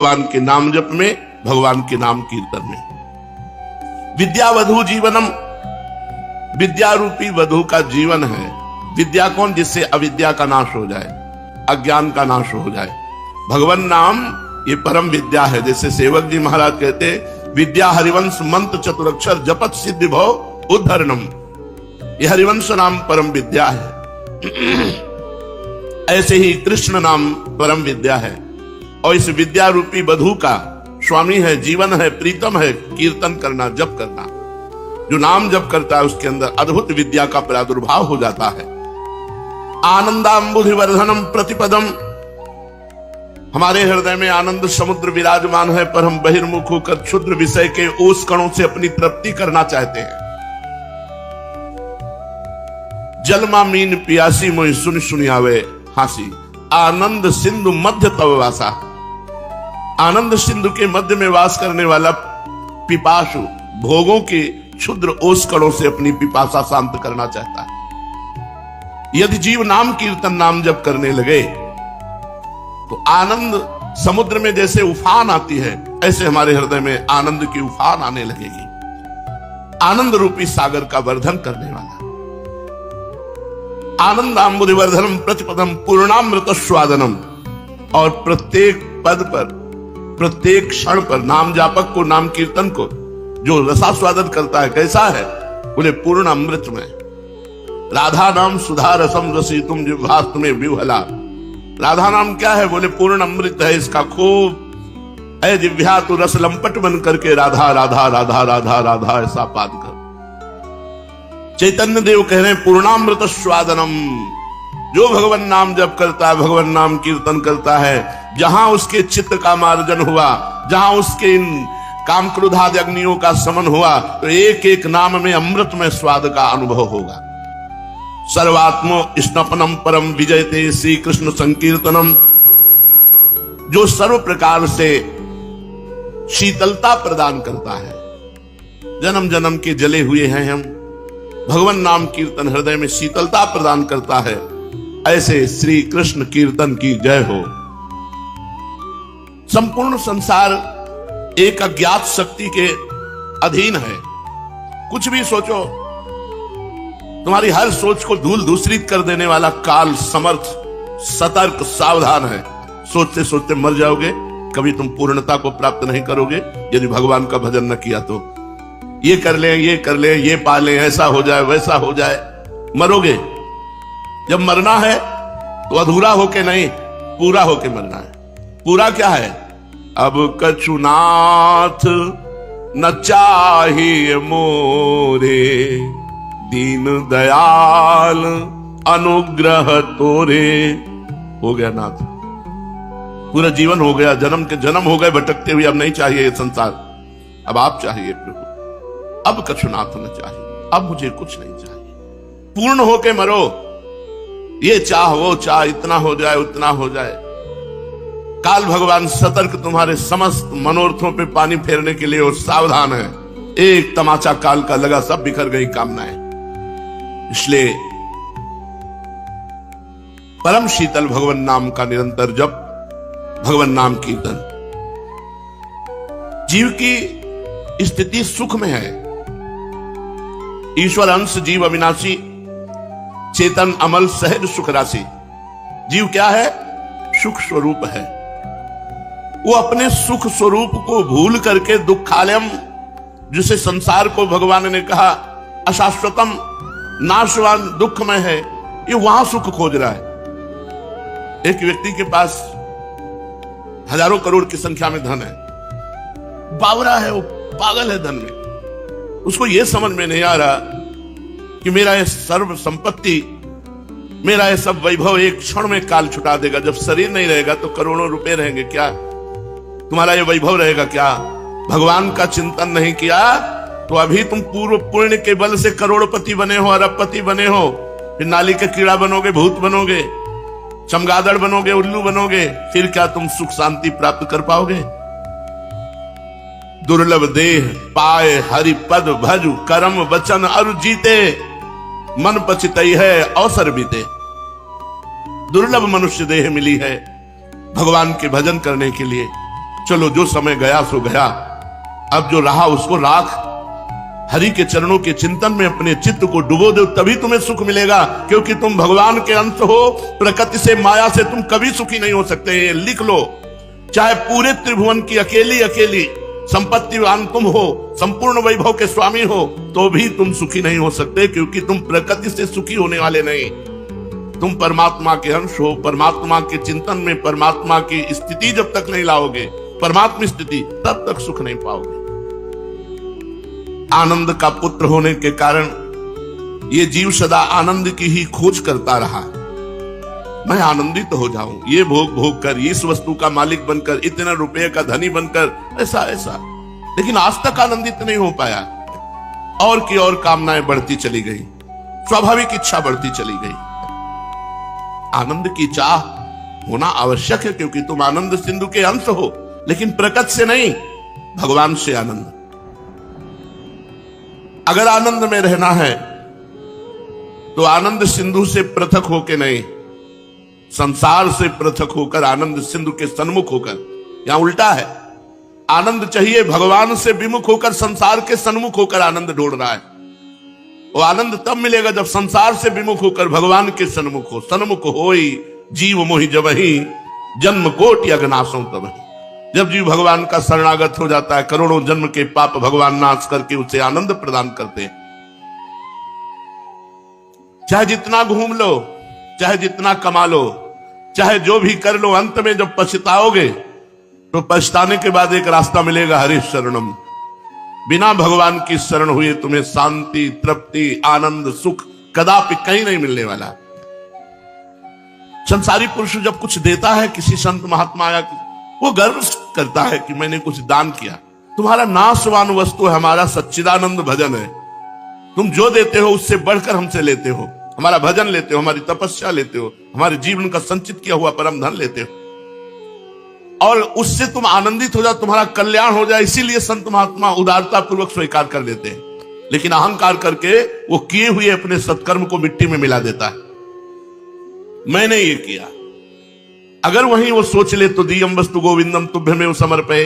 भगवान के नाम जप में, भगवान के नाम कीर्तन में। विद्या वधु जीवनम, विद्या रूपी वधु का जीवन है। विद्या कौन? जिससे अविद्या का नाश हो जाए, अज्ञान का नाश हो जाए। भगवान नाम ये परम विद्या है। जैसे सेवक जी महाराज कहते, विद्या हरिवंश मंत्र चतुरक्षर जपत सिद्धि भव उद्धरणम। ये हरिवंश नाम परम विद्या है। ऐसे ही कृष्ण नाम परम विद्या है। और इस विद्या रूपी वधु का स्वामी है, जीवन है, प्रीतम है कीर्तन करना, जप करना। जो नाम जप करता है उसके अंदर अद्भुत विद्या का प्रादुर्भाव हो जाता है। आनंदाम्बुधिवर्धनम प्रतिपदम, हमारे हृदय में आनंद समुद्र विराजमान है, पर हम बहिर्मुख होकर क्षुद्र विषय के ओस कणों से अपनी तृप्ति करना चाहते हैं। जलमा मीन पियासी मोहि सुन सुनियावे हासी, आनंद सिंधु मध्य तव वासा। आनंद सिंधु के मध्य में वास करने वाला पिपासु भोगों के क्षुद्र ओस कणों से अपनी पिपासा शांत करना चाहता है। यदि जीव नाम कीर्तन नाम जप करने लगे तो आनंद समुद्र में जैसे उफान आती है, ऐसे हमारे हृदय में आनंद की उफान आने लगेगी। आनंद रूपी सागर का वर्धन करने वाला आनंदाम्बुधिवर्धनम प्रतिपदम पूर्णामृत स्वादनम। और प्रत्येक पद पर, प्रत्येक क्षण पर नाम जापक को, नाम कीर्तन को जो रसास्वादन करता है, कैसा है? बोले पूर्ण अमृत में। राधा नाम सुधा रसम रसी तुम जिह्वास्त में विह्वला। राधा नाम क्या है? बोले पूर्ण अमृत है इसका खूब। ऐ जिह्वा तू रस लंपट बन करके राधा राधा राधा राधा राधा ऐसा पाद कर। चैतन्य देव कह रहे हैं पूर्णामृत स्वादनम। जो भगवान नाम जप करता है, भगवान नाम कीर्तन करता है, जहां उसके चित्त का मार्जन हुआ, जहां उसके इन काम क्रोधादि अग्नियों का समन हुआ, तो एक एक नाम में अमृत में स्वाद का अनुभव होगा। सर्वात्मो स्नपनम परम विजयते श्री कृष्ण संकीर्तनम। जो सर्व प्रकार से शीतलता प्रदान करता है। जन्म जन्म के जले हुए हैं हम, भगवान नाम कीर्तन हृदय में शीतलता प्रदान करता है। ऐसे श्री कृष्ण कीर्तन की जय हो। संपूर्ण संसार एक अज्ञात शक्ति के अधीन है। कुछ भी सोचो, तुम्हारी हर सोच को धूल धूसरित कर देने वाला काल समर्थ, सतर्क, सावधान है। सोचते सोचते मर जाओगे, कभी तुम पूर्णता को प्राप्त नहीं करोगे यदि भगवान का भजन न किया तो। ये कर ले, ये कर ले, ये पा ले, ऐसा हो जाए, वैसा हो जाए, मरोगे। जब मरना है तो अधूरा होके नहीं, पूरा होके मरना है। पूरा क्या है? अब कछुनाथ न चाहिए मोरे, दीन दयाल अनुग्रह तोरे। हो गया नाथ, पूरा जीवन हो गया, जन्म के जन्म हो गए भटकते हुए। अब नहीं चाहिए ये संसार, अब आप चाहिए प्रभु। अब कछुनाथ न चाहिए, अब मुझे कुछ नहीं चाहिए। पूर्ण होके मरो। ये चाह वो चाह, इतना हो जाए, उतना हो जाए। काल भगवान सतर्क तुम्हारे समस्त मनोरथों पे पानी फेरने के लिए और सावधान है। एक तमाचा काल का लगा, सब बिखर गई कामनाएं। इसलिए परम शीतल भगवान नाम का निरंतर जप, भगवान नाम कीर्तन। जीव की स्थिति सुख में है। ईश्वर अंश जीव अविनाशी, चेतन अमल सहज सुख राशि। जीव क्या है? सुख स्वरूप है। वो अपने सुख स्वरूप को भूल करके दुखालयम, जिसे संसार को भगवान ने कहा अशाश्वतम, नाशवान, दुखमय है, ये वहां सुख खोज रहा है। एक व्यक्ति के पास हजारों करोड़ की संख्या में धन है, बावरा है, वो पागल है धन में। उसको यह समझ में नहीं आ रहा कि मेरा यह सर्व संपत्ति, मेरा यह सब वैभव एक क्षण में काल छुटा देगा। जब शरीर नहीं रहेगा तो करोड़ों रुपए रहेंगे क्या? तुम्हारा यह वैभव रहेगा क्या? भगवान का चिंतन नहीं किया तो अभी तुम पूर्व पुण्य के बल से करोड़पति बने हो, अरबपति बने हो, फिर नाली के कीड़ा बनोगे, भूत बनोगे, चमगादड़ बनोगे, उल्लू बनोगे, फिर क्या तुम सुख शांति प्राप्त कर पाओगे? दुर्लभ देह पाए हरि पद भजु, करम वचन अरु जीते, मन पचितई है अवसर बीते। दुर्लभ मनुष्य देह मिली है भगवान के भजन करने के लिए, चलो जो समय गया सो गया, अब जो रहा उसको राख। हरि के चरणों के चिंतन में अपने चित्त को डुबो दो, तभी तुम्हें सुख मिलेगा, क्योंकि तुम भगवान के अंश हो। प्रकृति से, माया से तुम कभी सुखी नहीं हो सकते। ये लिख लो। चाहे पूरे त्रिभुवन की अकेली अकेली संपत्तिवान तुम हो, संपूर्ण वैभव के स्वामी हो, तो भी तुम सुखी नहीं हो सकते, क्योंकि तुम प्रकृति से सुखी होने वाले नहीं। तुम परमात्मा के अंश हो। परमात्मा के चिंतन में परमात्मा की स्थिति जब तक नहीं लाओगे, परमात्मा स्थिति, तब तक सुख नहीं पाओगे। आनंद का पुत्र होने के कारण ये जीव सदा आनंद की ही खोज करता रहा। मैं आनंदित हो जाऊं, ये भोग भोग कर, इस वस्तु का मालिक बनकर, इतने रुपए का धनी बनकर, ऐसा ऐसा, लेकिन आज तक आनंदित नहीं हो पाया। और की और कामनाएं बढ़ती चली गई, स्वाभाविक इच्छा बढ़ती चली गई। आनंद की चाह होना आवश्यक है, क्योंकि तुम आनंद सिंधु के अंश हो, लेकिन प्रकृति से नहीं, भगवान से आनंद। अगर आनंद में रहना है तो आनंद सिंधु से पृथक होकर नहीं, संसार से पृथक होकर, आनंद सिंधु के सन्मुख होकर। यहां उल्टा है, आनंद चाहिए भगवान से विमुख होकर, संसार के सन्मुख होकर आनंद ढूंढ रहा है। वो आनंद तब मिलेगा जब संसार से विमुख होकर भगवान के सन्मुख हो। सन्मुख होई जीव मोहि जबहि, जन्म कोटि अगनासों तबहि। जब जीव भगवान का शरणागत हो जाता है, करोड़ों जन्म के पाप भगवान नाश करके उसे आनंद प्रदान करते हैं। चाहे जितना घूम लो, चाहे जितना कमा लो, चाहे जो भी कर लो, अंत में जब पछताओगे तो पछताने के बाद एक रास्ता मिलेगा, हरि शरणम। बिना भगवान की शरण हुए तुम्हें शांति, तृप्ति, आनंद, सुख कदापि कहीं नहीं मिलने वाला। संसारी पुरुष जब कुछ देता है किसी संत महात्मा या वो गर्व करता है कि मैंने कुछ दान किया। तुम्हारा नाशवान वस्तु है, हमारा सच्चिदानंद भजन है। तुम जो देते हो उससे बढ़कर हमसे लेते हो। हमारा भजन लेते हो, हमारी तपस्या लेते हो, हमारे जीवन का संचित किया हुआ परम धन लेते हो, और उससे तुम आनंदित हो जाओ, तुम्हारा कल्याण हो जाए। इसीलिए संत महात्मा उदारता पूर्वक स्वीकार कर लेते हैं, लेकिन अहंकार करके वो किए हुए अपने सत्कर्म को मिट्टी में मिला देता है। मैंने ये किया, अगर वहीं वो सोच ले तो दियम वस्तु गोविंदम तुभ्यमेव समर्पये,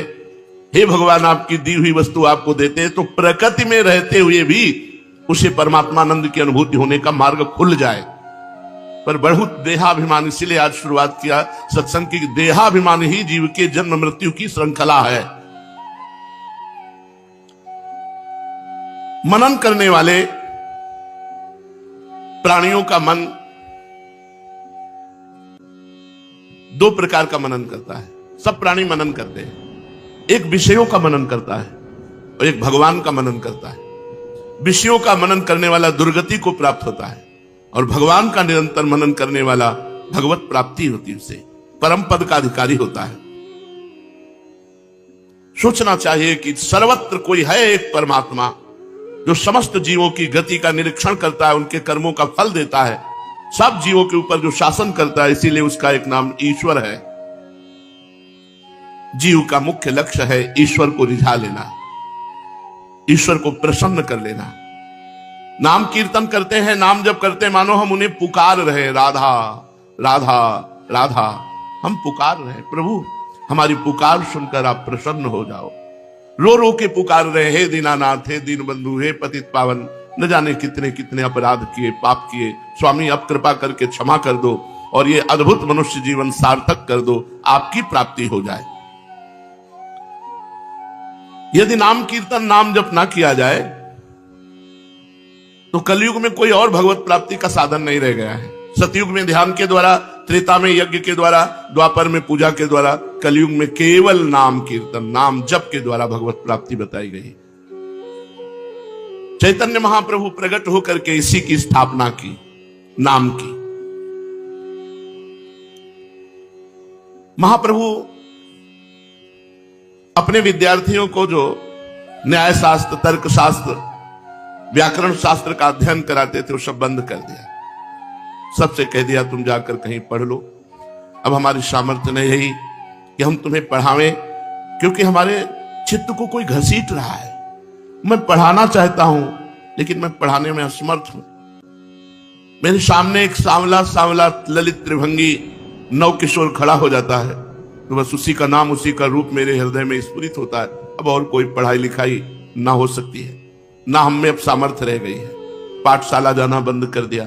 हे भगवान आपकी दी हुई वस्तु आपको देते हैं, तो प्रकृति में रहते हुए भी उसे परमात्मानंद की अनुभूति होने का मार्ग खुल जाए। पर बहुत देहाभिमान, इसीलिए आज शुरुआत किया सत्संग की, देहाभिमान ही जीव के जन्म मृत्यु की श्रृंखला है। मनन करने वाले प्राणियों का मन दो प्रकार का मनन करता है। सब प्राणी मनन करते हैं, एक विषयों का मनन करता है और एक भगवान का मनन करता है। विषयों का मनन करने वाला दुर्गति को प्राप्त होता है, और भगवान का निरंतर मनन करने वाला भगवत प्राप्ति होती है, उसे परम पद का अधिकारी होता है। सोचना चाहिए कि सर्वत्र कोई है एक परमात्मा जो समस्त जीवों की गति का निरीक्षण करता है, उनके कर्मों का फल देता है, सब जीवों के ऊपर जो शासन करता है, इसीलिए उसका एक नाम ईश्वर है। जीव का मुख्य लक्ष्य है ईश्वर को रिझा लेना, ईश्वर को प्रसन्न कर लेना। नाम कीर्तन करते हैं, नाम जब करते हैं मानो हम उन्हें पुकार रहे, राधा राधा राधा। हम पुकार रहे, प्रभु हमारी पुकार सुनकर आप प्रसन्न हो जाओ। रो रो के पुकार रहे, हे दीनानाथ, हे दीन बंधु, हे पतित पावन, न जाने कितने कितने अपराध किए, पाप किए, स्वामी अब कृपा करके क्षमा कर दो और ये अद्भुत मनुष्य जीवन सार्थक कर दो, आपकी प्राप्ति हो जाए। यदि नाम कीर्तन, नाम जप ना किया जाए तो कलयुग में कोई और भगवत प्राप्ति का साधन नहीं रह गया है। सतयुग में ध्यान के द्वारा, त्रेता में यज्ञ के द्वारा, द्वापर में पूजा के द्वारा, कलयुग में केवल नाम कीर्तन, नाम जप के द्वारा भगवत प्राप्ति बताई गई। चैतन्य महाप्रभु प्रकट होकर के इसी की स्थापना की, नाम की। महाप्रभु अपने विद्यार्थियों को जो न्याय शास्त्र, तर्क शास्त्र, व्याकरण शास्त्र का अध्ययन कराते थे, वो सब बंद कर दिया। सबसे कह दिया तुम जाकर कहीं पढ़ लो। अब हमारी सामर्थ्य नहीं रही कि हम तुम्हें पढ़ावें, क्योंकि हमारे चित्त को कोई घसीट रहा है। मैं पढ़ाना चाहता हूं लेकिन मैं पढ़ाने में असमर्थ हूं। मेरे सामने एक सांवला सांवला ललित त्रिभंगी नव किशोर खड़ा हो जाता है, तो बस उसी का नाम, उसी का रूप मेरे हृदय में स्फुरित होता है। अब और कोई पढ़ाई लिखाई ना हो सकती है, ना हम में अब सामर्थ्य रह गई है। पाठशाला जाना बंद कर दिया।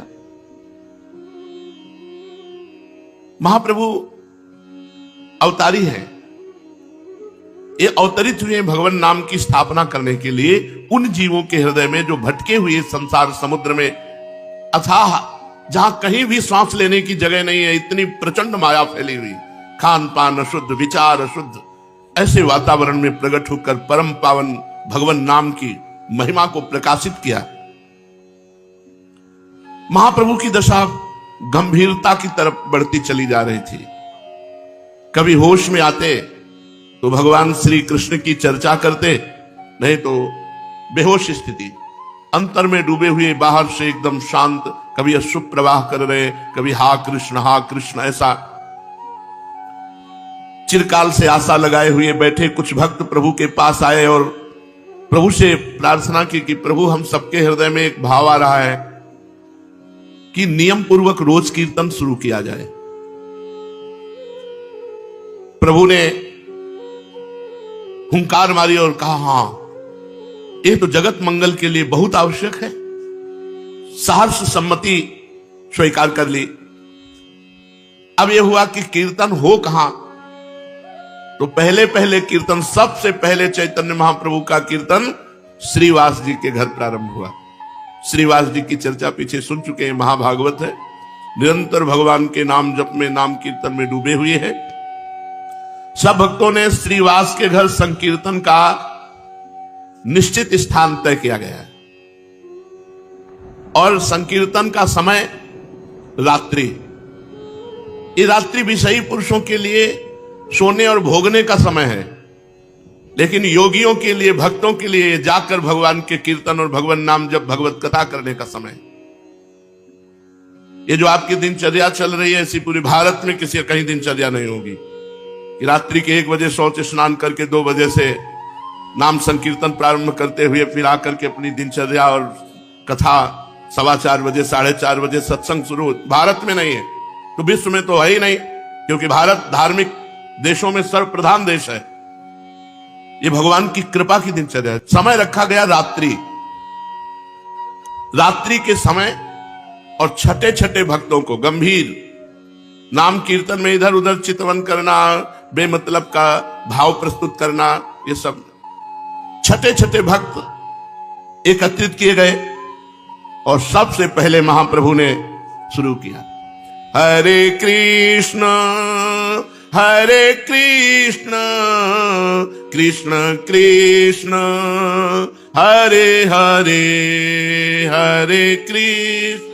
महाप्रभु अवतारी है, ये अवतरित हुए भगवान नाम की स्थापना करने के लिए उन जीवों के हृदय में जो भटके हुए संसार समुद्र में अथाह, जहां कहीं भी सांस लेने की जगह नहीं है, इतनी प्रचंड माया फैली हुई, खान पान अशुद्ध, विचार अशुद्ध, ऐसे वातावरण में प्रकट होकर परम पावन भगवान नाम की महिमा को प्रकाशित किया। महाप्रभु की दशा गंभीरता की तरफ बढ़ती चली जा रही थी। कभी होश में आते तो भगवान श्री कृष्ण की चर्चा करते, नहीं तो बेहोश स्थिति, अंतर में डूबे हुए, बाहर से एकदम शांत, कभी अशुभ प्रवाह कर रहे, कभी हा कृष्ण ऐसा। चिरकाल से आशा लगाए हुए बैठे कुछ भक्त प्रभु के पास आए और प्रभु से प्रार्थना की कि प्रभु, हम सबके हृदय में एक भाव आ रहा है कि नियम पूर्वक रोज कीर्तन शुरू किया जाए। प्रभु ने हुंकार मारी और कहा, हां, ये तो जगत मंगल के लिए बहुत आवश्यक है। सहर्ष सम्मति स्वीकार कर ली। अब यह हुआ कि कीर्तन हो कहां, तो पहले कीर्तन, सबसे पहले चैतन्य महाप्रभु का कीर्तन श्रीवास जी के घर प्रारंभ हुआ। श्रीवास जी की चर्चा पीछे सुन चुके हैं, महाभागवत है। निरंतर भगवान के नाम जप में, नाम कीर्तन में डूबे हुए हैं। सब भक्तों ने श्रीवास के घर संकीर्तन का निश्चित स्थान तय किया गया है और संकीर्तन का समय रात्रि। ये रात्रि विषयी पुरुषों के लिए सोने और भोगने का समय है, लेकिन योगियों के लिए, भक्तों के लिए जाकर भगवान के कीर्तन और भगवान नाम जब भगवत कथा करने का समय। ये जो आपकी दिनचर्या चल रही है, ऐसी पूरी भारत में किसी कहीं दिनचर्या नहीं होगी कि रात्रि के 1 बजे शौच स्नान करके 2 बजे से नाम संकीर्तन प्रारंभ करते हुए फिर आकर के अपनी दिनचर्या और कथा 4:15 बजे, 4:30 बजे सत्संग शुरू। भारत में नहीं है तो विश्व में तो है ही नहीं, क्योंकि भारत धार्मिक देशों में सर्वप्रधान देश है। ये भगवान की कृपा की दिनचर्या है। समय रखा गया रात्रि। रात्रि के समय और छठे छठे भक्तों को गंभीर नाम कीर्तन में इधर उधर चितवन करना, बेमतलब का भाव प्रस्तुत करना, ये सब छठे छठे भक्त एकत्रित किए गए और सबसे पहले महाप्रभु ने शुरू किया, हरे कृष्ण कृष्ण कृष्ण हरे हरे, हरे कृष्ण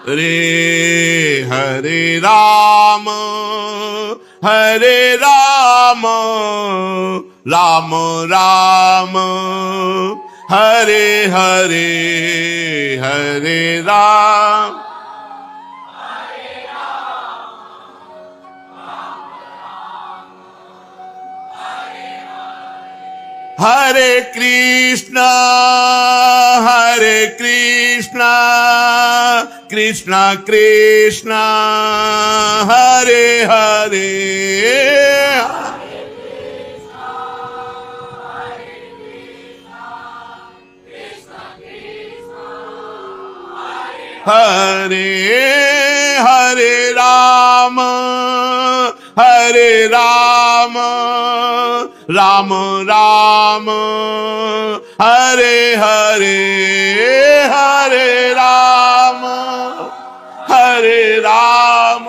हरे हरे राम, हरे राम राम राम हरे हरे, हरे राम हरे कृष्ण कृष्ण कृष्ण हरे हरे, हरे हरे राम, हरे राम राम राम हरे हरे, हरे राम, हरे राम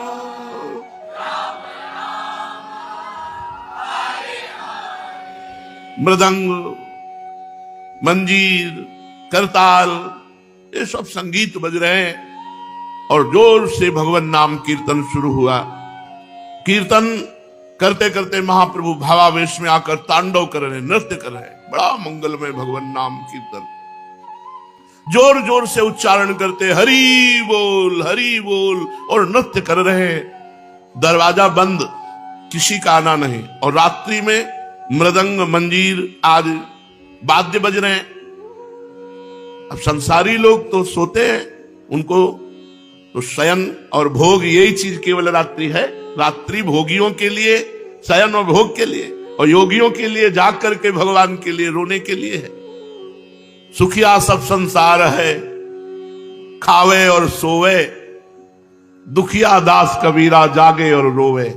मृदंग, मंजीर, करताल, ये सब संगीत बज रहे हैं और जोर से भगवान नाम कीर्तन शुरू हुआ। कीर्तन करते करते महाप्रभु भावावेश में आकर तांडव कर रहे, नृत्य कर रहे। बड़ा मंगलमय भगवान नाम कीर्तन, जोर जोर से उच्चारण करते हरि बोल और नृत्य कर रहे। दरवाजा बंद, किसी का आना नहीं, और रात्रि में मृदंग, मंजीर आदि वाद्य बज रहे हैं। अब संसारी लोग तो सोते हैं, उनको तो शयन और भोग यही चीज केवल रात्रि है। रात्रि भोगियों के लिए, शयन और भोग के लिए, और योगियों के लिए जाग करके भगवान के लिए रोने के लिए है। सुखिया सब संसार है, खावे और सोवे, दुखिया दास कबीरा जागे और रोवे।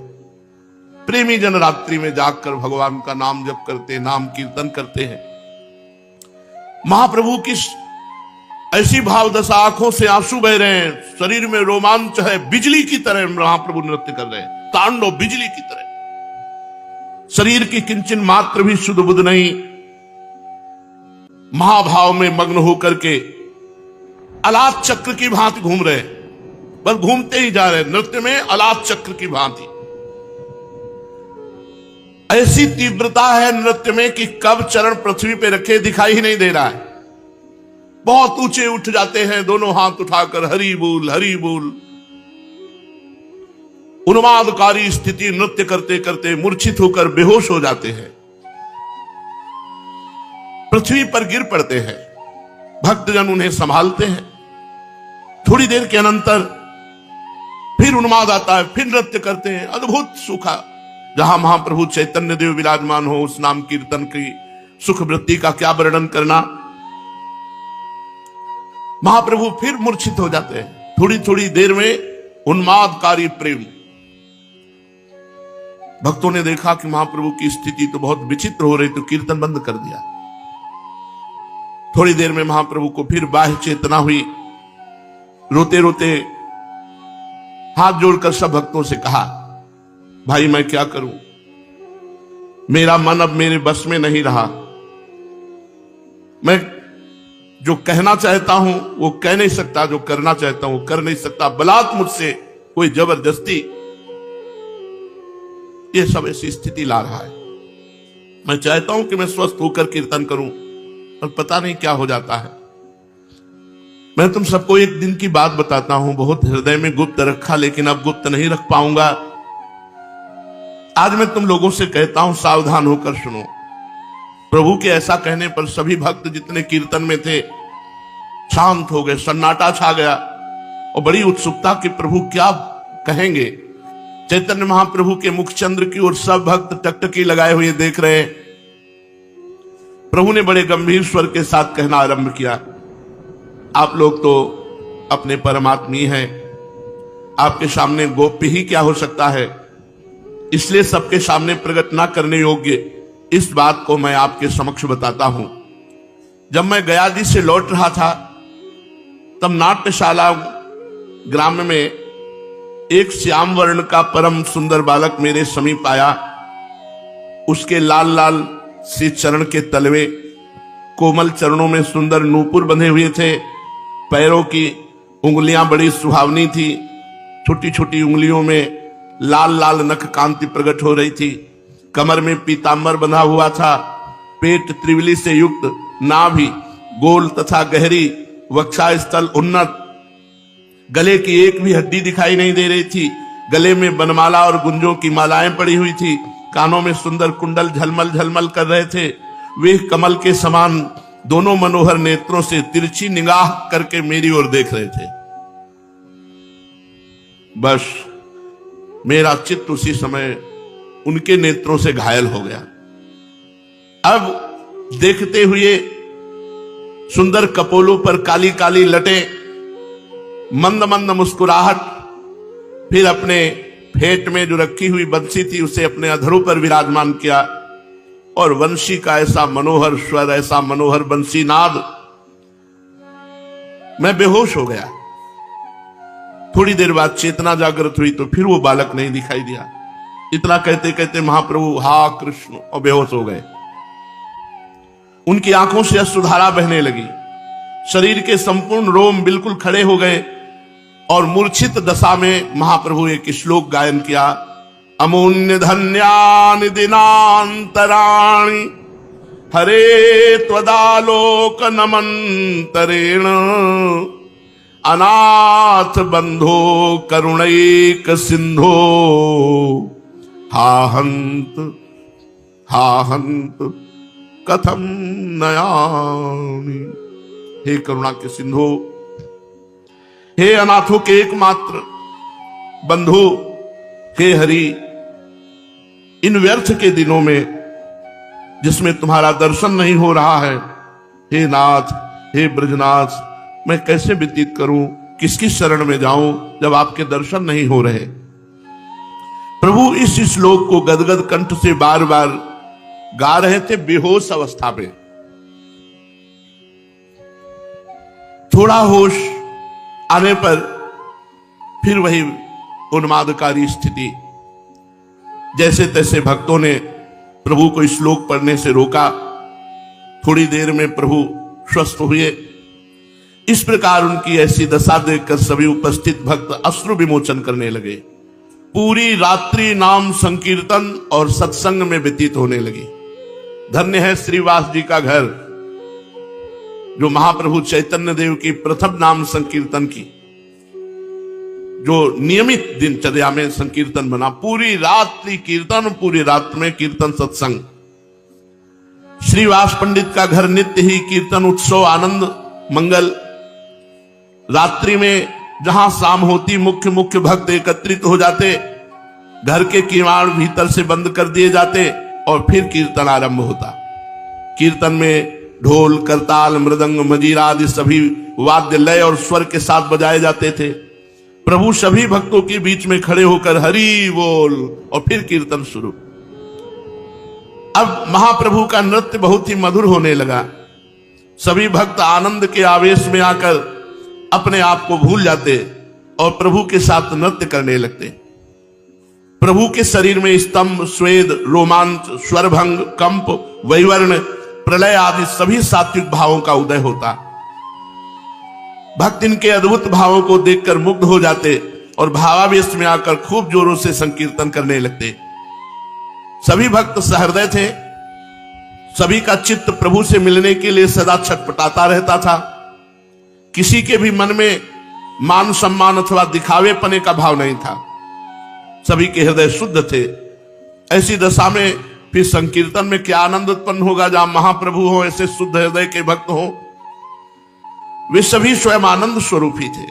प्रेमी जन रात्रि में जागकर भगवान का नाम जप करते, नाम कीर्तन करते हैं। महाप्रभु की ऐसी भाव दशा, आंखों से आंसू बह रहे हैं, शरीर में रोमांच है, बिजली की तरह महाप्रभु नृत्य कर रहे हैं, तांडव बिजली की तरह। शरीर की किंचन मात्र भी शुद्ध बुद्ध नहीं, महाभाव में मग्न होकर के अलात चक्र की भांति घूम रहे हैं, बस घूमते ही जा रहे हैं नृत्य में, अलात चक्र की भांति। ऐसी तीव्रता है नृत्य में कि कब चरण पृथ्वी पे रखे दिखाई ही नहीं दे रहा है। बहुत ऊंचे उठ जाते हैं, दोनों हाथ उठाकर हरि बोल हरि बोल। उन्मादकारी स्थिति, नृत्य करते करते मूर्छित होकर बेहोश हो जाते हैं, पृथ्वी पर गिर पड़ते हैं। भक्तजन उन्हें संभालते हैं। थोड़ी देर के अनंतर फिर उन्माद आता है, फिर नृत्य करते हैं। अद्भुत सुखा, जहां महाप्रभु चैतन्य देव विराजमान हो, उस नाम कीर्तन की सुख वृत्ति का क्या वर्णन करना। महाप्रभु फिर मूर्छित हो जाते हैं। थोड़ी थोड़ी देर में उन्मादकारी प्रेम। भक्तों ने देखा कि महाप्रभु की स्थिति तो बहुत विचित्र हो रही, तो कीर्तन बंद कर दिया। थोड़ी देर में महाप्रभु को फिर बाह्य चेतना हुई। रोते रोते हाथ जोड़कर सब भक्तों से कहा, भाई मैं क्या करूं, मेरा मन अब मेरे बस में नहीं रहा। मैं जो कहना चाहता हूं वो कह नहीं सकता, जो करना चाहता हूं वो कर नहीं सकता। बलात् मुझसे कोई जबरदस्ती, ये सब ऐसी स्थिति ला रहा है। मैं चाहता हूं कि मैं स्वस्थ होकर कीर्तन करूं, और पता नहीं क्या हो जाता है। मैं तुम सबको एक दिन की बात बताता हूं, बहुत हृदय में गुप्त रखा, लेकिन अब गुप्त नहीं रख पाऊंगा। आज मैं तुम लोगों से कहता हूं, सावधान होकर सुनो। प्रभु के ऐसा कहने पर सभी भक्त जितने कीर्तन में थे शांत हो गए, सन्नाटा छा गया, और बड़ी उत्सुकता कि प्रभु क्या कहेंगे। चैतन्य महाप्रभु के मुख चंद्र की ओर सब भक्त टकटकी लगाए हुए देख रहे हैं। प्रभु ने बड़े गंभीर स्वर के साथ कहना आरंभ किया, आप लोग तो अपने परमात्मी हैं, आपके सामने गोप्य ही क्या हो सकता है, इसलिए सबके सामने प्रकट ना करने योग्य इस बात को मैं आपके समक्ष बताता हूं। जब मैं गयादी से लौट रहा था, तब नाट्यशाला ग्राम में एक श्याम वर्ण का परम सुंदर बालक मेरे समीप आया। उसके लाल लाल से चरण के तलवे, कोमल चरणों में सुंदर नूपुर बंधे हुए थे। पैरों की उंगलियां बड़ी सुहावनी थी, छोटी छोटी उंगलियों में लाल लाल नख कांति प्रकट हो रही थी। कमर में पीतांबर बंधा हुआ था। पेट त्रिवली से युक्त, नाभि गोल तथा गहरी, वक्षस्थल उन्नत। गले की एक भी हड्डी दिखाई नहीं दे रही थी। गले में बनमाला और गुंजों की मालाएं पड़ी हुई थी। कानों में सुंदर कुंडल झलमल झलमल कर रहे थे। वे कमल के समान दोनों मनोहर नेत्रों से तिरछी निगाह करके मेरी ओर देख रहे थे। बस मेरा चित्त उसी समय उनके नेत्रों से घायल हो गया। अब देखते हुए सुंदर कपोलों पर काली काली लटें, मंद मंद मुस्कुराहट, फिर अपने फेट में जो रखी हुई बंसी थी उसे अपने अधरों पर विराजमान किया, और वंशी का ऐसा मनोहर स्वर, ऐसा मनोहर बंसी नाद, मैं बेहोश हो गया। थोड़ी देर बाद चेतना जागृत हुई तो फिर वो बालक नहीं दिखाई दिया। इतना कहते कहते महाप्रभु हा कृष्ण और बेहोश हो गए। उनकी आंखों से अश्रुधारा बहने लगी। शरीर के संपूर्ण रोम बिल्कुल खड़े हो गए, और मूर्छित दशा में महाप्रभु एक श्लोक गायन किया, अमून्य धन्यानि दिनांतराणि हरे त्वदालोक नमंतरेण अनाथ बंधो करुणैक सिंधो हाहंत कथम नयामि। हे करुणा के सिंधु, हे अनाथों के एकमात्र बंधु, हे हरि, इन व्यर्थ के दिनों में जिसमें तुम्हारा दर्शन नहीं हो रहा है, हे नाथ, हे ब्रजनाथ, मैं कैसे व्यतीत करूं, किसकी शरण में जाऊं जब आपके दर्शन नहीं हो रहे। प्रभु इस श्लोक को गदगद कंठ से बार बार गा रहे थे बेहोश अवस्था में। थोड़ा होश आने पर फिर वही उन्मादकारी स्थिति। जैसे तैसे भक्तों ने प्रभु को श्लोक पढ़ने से रोका। थोड़ी देर में प्रभु स्वस्थ हुए। इस प्रकार उनकी ऐसी दशा देखकर सभी उपस्थित भक्त अश्रु विमोचन करने लगे। पूरी रात्रि नाम संकीर्तन और सत्संग में व्यतीत होने लगी। धन्य है श्रीवास जी का घर, जो महाप्रभु चैतन्य देव की प्रथम नाम संकीर्तन की, जो नियमित दिनचर्या में संकीर्तन बना। पूरी रात्रि कीर्तन, पूरी रात में कीर्तन सत्संग। श्रीवास पंडित का घर नित्य ही कीर्तन उत्सव आनंद मंगल। रात्रि में जहां शाम होती मुख्य मुख्य भक्त एकत्रित हो जाते, घर के किवाड़ भीतर से बंद कर दिए जाते और फिर कीर्तन आरंभ होता। कीर्तन में ढोल करताल मृदंग मजीरा आदि सभी वाद्य लय और स्वर के साथ बजाए जाते थे। प्रभु सभी भक्तों के बीच में खड़े होकर हरि बोल और फिर कीर्तन शुरू। अब महाप्रभु का नृत्य बहुत ही मधुर होने लगा। सभी भक्त आनंद के आवेश में आकर अपने आप को भूल जाते और प्रभु के साथ नृत्य करने लगते। प्रभु के शरीर में स्तंभ, स्वेद, रोमांच, स्वरभंग, कंप, वैवर्ण, प्रलय आदि सभी सात्विक भावों का उदय होता। भक्त इनके अद्भुत भावों को देखकर मुग्ध हो जाते और भावावेश में आकर खूब जोरों से संकीर्तन करने लगते। सभी भक्त सहृदय थे। सभी का चित्त प्रभु से मिलने के लिए सदा छटपटाता रहता था। किसी के भी मन में मान सम्मान अथवा दिखावेपने का भाव नहीं था। सभी के हृदय शुद्ध थे। ऐसी दशा में फिर संकीर्तन में क्या आनंद उत्पन्न होगा, जहां महाप्रभु हो, ऐसे शुद्ध हृदय के भक्त हो। वे सभी स्वयं आनंद स्वरूप ही थे।